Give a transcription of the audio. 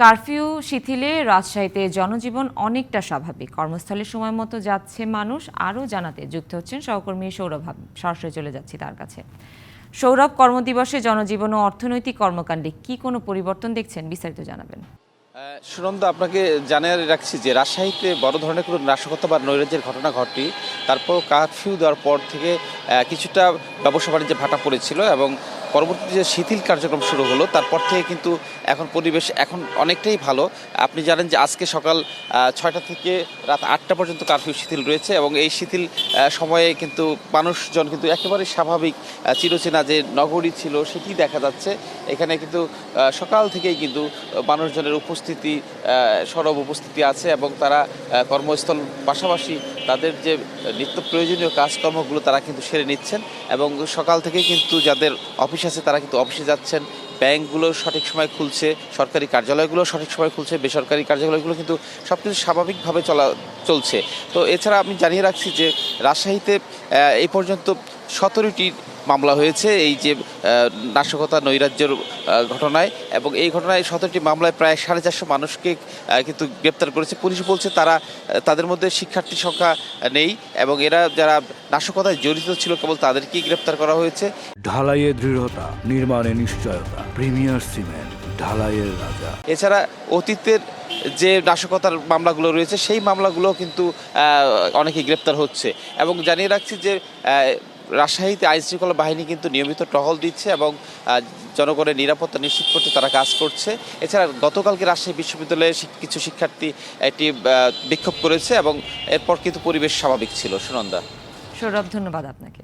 Curfew শিথিলে রাজশাহীতে জনজীবন অনেকটা স্বাভাবিক। কর্মস্থলে সময় মতো যাচ্ছে মানুষ। আরও জানাতে যুক্ত হচ্ছেন সহকর্মী সৌরভ। সরাসরি চলে যাচ্ছি তার কাছে। সৌরভ, কর্মদিবসে জনজীবন ও অর্থনৈতিক কর্মকাণ্ডে কি কোনো পরিবর্তন দেখছেন? বিস্তারিত জানাবেন। সুনন্দা, আপনাকে জানিয়ে রাখছি যে রাজশাহীতে বড় ধরনের কোনো নাশকতা বা নৈরাজ্যের ঘটনা ঘটেনি। তারপর কারফিউ দেওয়ার পর থেকে কিছুটা ব্যবসা বাণিজ্যে ভাটা পড়েছিল এবং পরবর্তীতে যে শিথিল কার্যক্রম শুরু হলো তারপর থেকে কিন্তু এখন পরিবেশ এখন অনেকটাই ভালো। আপনি জানেন যে আজকে সকাল 6টা থেকে রাত 8টা পর্যন্ত কারফিউ শিথিল রয়েছে এবং এই শিথিল সময়ে কিন্তু মানুষজন কিন্তু একেবারেই স্বাভাবিক চিরচেনা যে নগরী ছিল সেটি দেখা যাচ্ছে। এখানে কিন্তু সকাল থেকেই কিন্তু মানুষজনের উপস্থিতি সরব উপস্থিতি আছে এবং তারা কর্মস্থল পাশাপাশি তাদের যে নিত্য প্রয়োজনীয় কাজকর্মগুলো তারা কিন্তু সেরে নিচ্ছেন এবং সকাল থেকেই কিন্তু যাদের অফিস আছে তারা কিন্তু অফিসে যাচ্ছেন। ব্যাংকগুলো সঠিক সময় খুলছে, সরকারি কার্যালয়গুলো সঠিক সময় খুলছে, বেসরকারি কার্যালয়গুলো কিন্তু সব কিছু স্বাভাবিকভাবে চলছে। তো এছাড়া আমি জানিয়ে রাখছি যে রাজশাহীতে এই পর্যন্ত 17টি মামলা হয়েছে এই যে নাশকতা নৈরাজ্যের ঘটনায়, এবং এই ঘটনায় 17টি মামলায় প্রায় 450 মানুষকে কিন্তু গ্রেপ্তার করেছে। পুলিশ বলছে তাদের মধ্যে শিক্ষার্থীর সংখ্যা নেই এবং এরা যারা নাশকতায় জড়িত ছিল কেবল তাদেরকেই গ্রেপ্তার করা হয়েছে। ঢালাইয়ে দৃঢ়তা, নির্মাণে নিশ্চয়তা, প্রিমিয়ার সিমেন্ট, ঢালাইয়ের রাজা। এছাড়া অতীতের যে নাশকতার মামলাগুলো রয়েছে সেই মামলাগুলো কিন্তু অনেকেই গ্রেপ্তার হচ্ছে এবং জানিয়ে রাখছি যে রাজশাহীতে আইনশৃঙ্খলা বাহিনী কিন্তু নিয়মিত টহল দিচ্ছে এবং জনগণের নিরাপত্তা নিশ্চিত করতে তারা কাজ করছে। এছাড়া গতকালকে রাজশাহী বিশ্ববিদ্যালয়ের কিছু শিক্ষার্থী একটি বিক্ষোভ করেছে এবং এরপর কিন্তু পরিবেশ স্বাভাবিক ছিল। সুনন্দা। সৌরভ, ধন্যবাদ আপনাকে।